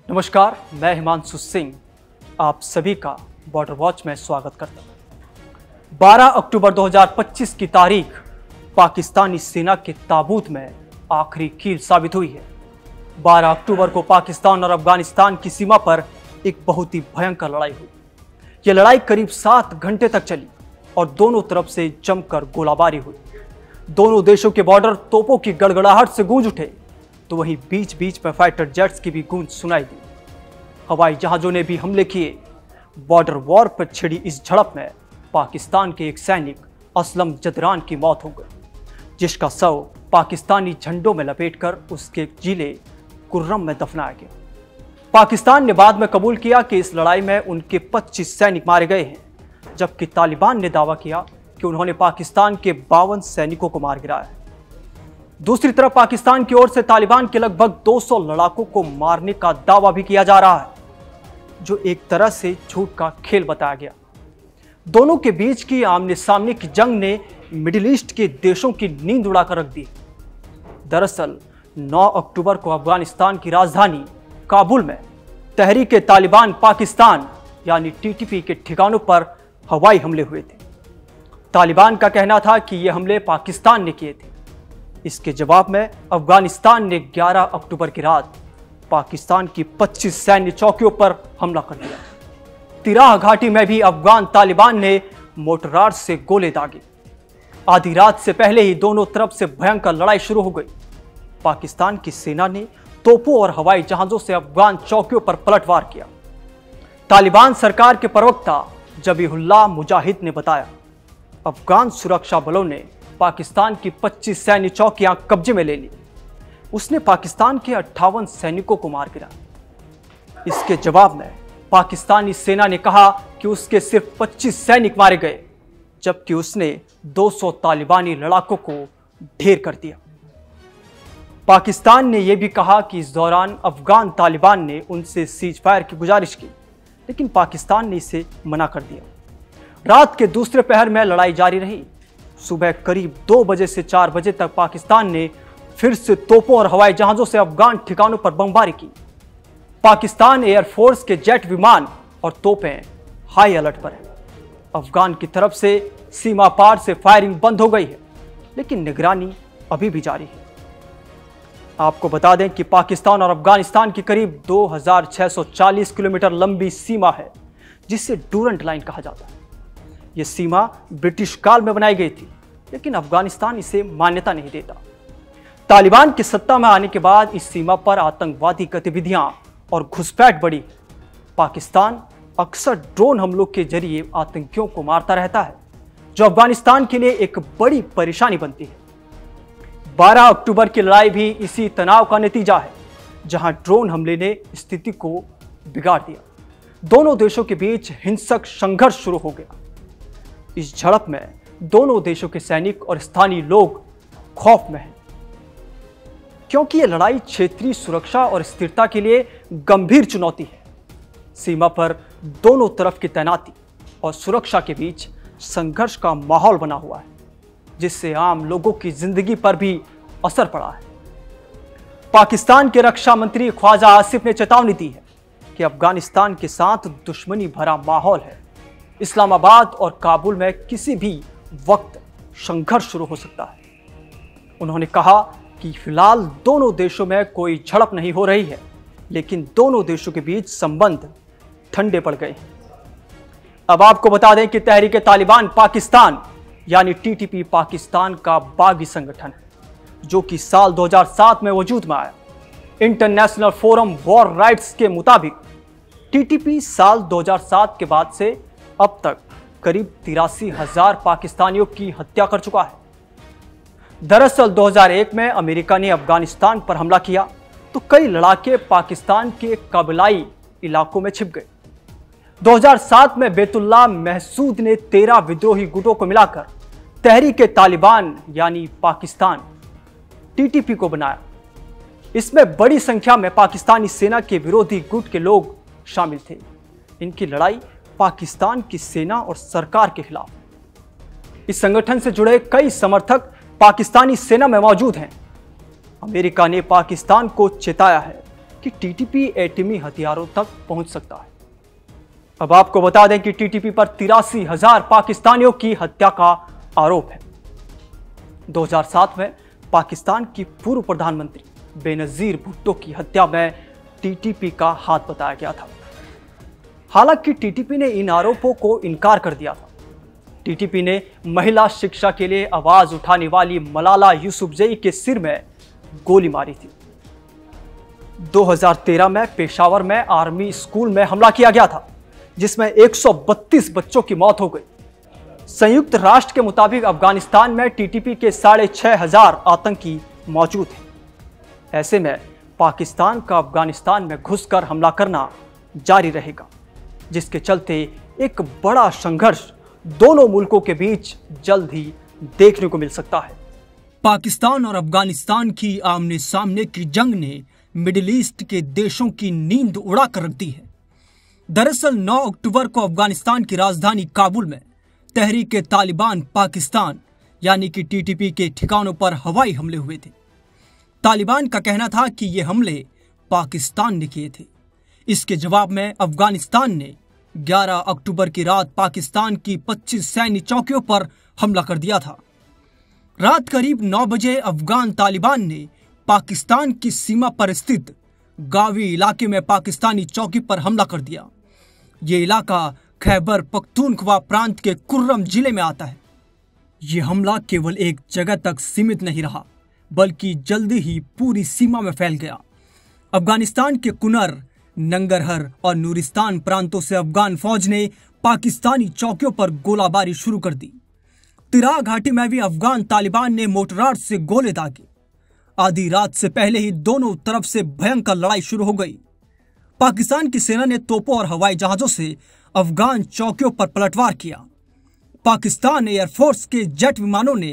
नमस्कार, मैं हिमांशु सिंह आप सभी का बॉर्डर वॉच में स्वागत करता हूं। 12 अक्टूबर 2025 की तारीख पाकिस्तानी सेना के ताबूत में आखिरी कील साबित हुई है। 12 अक्टूबर को पाकिस्तान और अफगानिस्तान की सीमा पर एक बहुत ही भयंकर लड़ाई हुई। यह लड़ाई करीब 7 घंटे तक चली और दोनों तरफ से जमकर गोलाबारी हुई। दोनों देशों के बॉर्डर तोपों की गड़गड़ाहट से गूंज उठे, तो वहीं बीच बीच में फाइटर जेट्स की भी गूंज सुनाई दी। हवाई जहाजों ने भी हमले किए। बॉर्डर वॉर पर छिड़ी इस झड़प में पाकिस्तान के एक सैनिक असलम जदरान की मौत हो गई, जिसका शव पाकिस्तानी झंडों में लपेटकर उसके जिले कुर्रम में दफनाया गया। पाकिस्तान ने बाद में कबूल किया कि इस लड़ाई में उनके 25 सैनिक मारे गए हैं, जबकि तालिबान ने दावा किया कि उन्होंने पाकिस्तान के 52 सैनिकों को मार गिराया है। दूसरी तरफ पाकिस्तान की ओर से तालिबान के लगभग 200 लड़ाकों को मारने का दावा भी किया जा रहा है, जो एक तरह से झूठ का खेल बताया गया। दोनों के बीच की आमने सामने की जंग ने मिडिल ईस्ट के देशों की नींद उड़ाकर रख दी। दरअसल 9 अक्टूबर को अफगानिस्तान की राजधानी काबुल में तहरीक तालिबान पाकिस्तान यानी टीटीपी के ठिकानों पर हवाई हमले हुए थे। तालिबान का कहना था कि ये हमले पाकिस्तान ने किए थे। इसके जवाब में अफगानिस्तान ने 11 अक्टूबर की रात पाकिस्तान की 25 सैन्य चौकियों पर हमला कर दिया। तिराह घाटी में भी अफगान तालिबान ने मोर्टार से गोले दागे। आधी रात से पहले ही दोनों तरफ से भयंकर लड़ाई शुरू हो गई। पाकिस्तान की सेना ने तोपों और हवाई जहाजों से अफगान चौकियों पर पलटवार किया। तालिबान सरकार के प्रवक्ता जबीहुल्लाह मुजाहिद ने बताया, अफगान सुरक्षा बलों ने पाकिस्तान की 25 सैन्य चौकियां कब्जे में ले ली। उसने पाकिस्तान के 58 सैनिकों को मार गिराया। इसके जवाब में पाकिस्तानी सेना ने कहा कि उसके सिर्फ 25 सैनिक मारे गए, जबकि उसने 200 तालिबानी लड़ाकों को ढेर कर दिया। पाकिस्तान ने यह भी कहा कि इस दौरान अफगान तालिबान ने उनसे सीज फायर की गुजारिश की, लेकिन पाकिस्तान ने इसे मना कर दिया। रात के दूसरे पहर में लड़ाई जारी रही। सुबह करीब 2 बजे से 4 बजे तक पाकिस्तान ने फिर से तोपों और हवाई जहाजों से अफगान ठिकानों पर बमबारी की। पाकिस्तान एयरफोर्स के जेट विमान और तोपें हाई अलर्ट पर हैं। अफगान की तरफ से सीमा पार से फायरिंग बंद हो गई है, लेकिन निगरानी अभी भी जारी है। आपको बता दें कि पाकिस्तान और अफगानिस्तान की करीब 2640 किलोमीटर लंबी सीमा है, जिसे डूरंट लाइन कहा जाता है। यह सीमा ब्रिटिश काल में बनाई गई थी, लेकिन अफगानिस्तान इसे मान्यता नहीं देता। तालिबान की सत्ता में आने के बाद इस सीमा पर आतंकवादी गतिविधियां और घुसपैठ बढ़ी। पाकिस्तान अक्सर ड्रोन हमलों के जरिए आतंकियों को मारता रहता है, जो अफगानिस्तान के लिए एक बड़ी परेशानी बनती है। 12 अक्टूबर की लड़ाई भी इसी तनाव का नतीजा है, जहां ड्रोन हमले ने स्थिति को बिगाड़ दिया। दोनों देशों के बीच हिंसक संघर्ष शुरू हो गया। इस झड़प में दोनों देशों के सैनिक और स्थानीय लोग खौफ में हैं, क्योंकि यह लड़ाई क्षेत्रीय सुरक्षा और स्थिरता के लिए गंभीर चुनौती है। सीमा पर दोनों तरफ की तैनाती और सुरक्षा के बीच संघर्ष का माहौल बना हुआ है, जिससे आम लोगों की जिंदगी पर भी असर पड़ा है। पाकिस्तान के रक्षा मंत्री ख्वाजा आसिफ ने चेतावनी दी है कि अफगानिस्तान के साथ दुश्मनी भरा माहौल है। इस्लामाबाद और काबुल में किसी भी वक्त संघर्ष शुरू हो सकता है। उन्होंने कहा कि फिलहाल दोनों देशों में कोई झड़प नहीं हो रही है, लेकिन दोनों देशों के बीच संबंध ठंडे पड़ गए हैं। अब आपको बता दें कि तहरीक तालिबान पाकिस्तान यानी टीटीपी पाकिस्तान का बागी संगठन है, जो कि साल 2007 में वजूद में आया। इंटरनेशनल फोरम वॉर राइट्स के मुताबिक टीटीपी साल 2007 के बाद से अब तक करीब 83,000 पाकिस्तानियों की हत्या कर चुका है। दरअसल 2001 में अमेरिका ने अफगानिस्तान पर हमला किया, तो कई लड़ाके पाकिस्तान के कबीलाई इलाकों में छिप गए। 2007 में बैतुल्लाह महसूद ने 13 विद्रोही गुटों को मिलाकर तहरीक तालिबान यानी पाकिस्तान टीटीपी को बनाया। इसमें बड़ी संख्या में पाकिस्तानी सेना के विरोधी गुट के लोग शामिल थे। इनकी लड़ाई पाकिस्तान की सेना और सरकार के खिलाफ। इस संगठन से जुड़े कई समर्थक पाकिस्तानी सेना में मौजूद हैं। अमेरिका ने पाकिस्तान को चेताया है कि टीटीपी एटमी हथियारों तक पहुंच सकता है। अब आपको बता दें कि टीटीपी पर 83,000 पाकिस्तानियों की हत्या का आरोप है। 2007 में पाकिस्तान की पूर्व प्रधानमंत्री बेनजीर भुट्टो की हत्या में टीटीपी का हाथ बताया गया था। हालांकि टीटीपी ने इन आरोपों को इनकार कर दिया था। टीटीपी ने महिला शिक्षा के लिए आवाज उठाने वाली मलाला यूसुफजई के सिर में गोली मारी थी। 2013 में पेशावर में आर्मी स्कूल में हमला किया गया था, जिसमें 132 बच्चों की मौत हो गई। संयुक्त राष्ट्र के मुताबिक अफगानिस्तान में टीटीपी के 6,500 आतंकी मौजूद हैं। ऐसे में पाकिस्तान का अफगानिस्तान में घुसकर हमला करना जारी रहेगा, जिसके चलते एक बड़ा संघर्ष दोनों मुल्कों के बीच जल्द ही देखने को मिल सकता है। पाकिस्तान और अफगानिस्तान की आमने सामने की जंग ने मिडिल ईस्ट के देशों की नींद उड़ा कर रख दी है। दरअसल 9 अक्टूबर को अफगानिस्तान की राजधानी काबुल में तहरीक तालिबान पाकिस्तान यानी कि टीटीपी के ठिकानों पर हवाई हमले हुए थे। तालिबान का कहना था कि ये हमले पाकिस्तान ने किए थे। इसके जवाब में अफगानिस्तान ने 11 अक्टूबर की रात पाकिस्तान की 25 सैन्य चौकियों पर हमला कर दिया था। रात करीब 9 बजे अफगान तालिबान ने पाकिस्तान की सीमा पर स्थित गावी इलाके में पाकिस्तानी चौकी पर हमला कर दिया। ये इलाका खैबर पख्तूनख्वा प्रांत के कुर्रम जिले में आता है। ये हमला केवल एक जगह तक सीमित नहीं रहा, बल्कि जल्दी ही पूरी सीमा में फैल गया। अफगानिस्तान के कुनर, नंगरहर और नूरिस्तान प्रांतों से अफगान फौज ने पाकिस्तानी चौकियों पर गोलाबारी शुरू कर दी। तिरा घाटी में भी अफगान तालिबान ने मोर्टार से गोले दागे। आधी रात से पहले ही दोनों तरफ से भयंकर लड़ाई शुरू हो गई। पाकिस्तान की सेना ने तोपों और हवाई जहाजों से अफगान चौकियों पर पलटवार किया। पाकिस्तान एयरफोर्स के जेट विमानों ने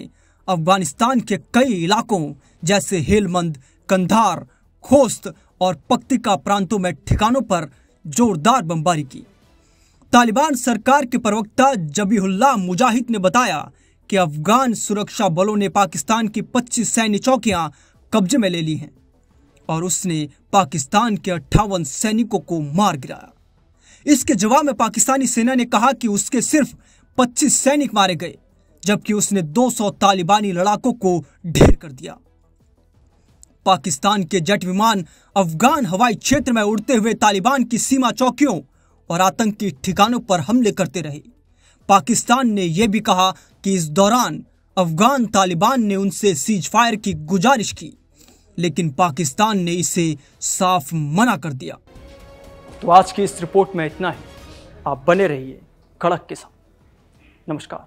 अफगानिस्तान के कई इलाकों जैसे हेलमंद, कंधार, खोस्त और पक्तिका प्रांतों में ठिकानों पर जोरदार बमबारी की। तालिबान सरकार के प्रवक्ता जबीहुल्लाह मुजाहिद ने बताया कि अफगान सुरक्षा बलों ने पाकिस्तान की 25 सैन्य चौकियां कब्जे में ले ली हैं और उसने पाकिस्तान के 58 सैनिकों को मार गिराया। इसके जवाब में पाकिस्तानी सेना ने कहा कि उसके सिर्फ 25 सैनिक मारे गए, जबकि उसने 200 तालिबानी लड़ाकों को ढेर कर दिया। पाकिस्तान के जेट विमान अफगान हवाई क्षेत्र में उड़ते हुए तालिबान की सीमा चौकियों और आतंकी ठिकानों पर हमले करते रहे। पाकिस्तान ने यह भी कहा कि इस दौरान अफगान तालिबान ने उनसे सीज फायर की गुजारिश की, लेकिन पाकिस्तान ने इसे साफ मना कर दिया। तो आज की इस रिपोर्ट में इतना ही। आप बने रहिए कड़क के साथ। नमस्कार।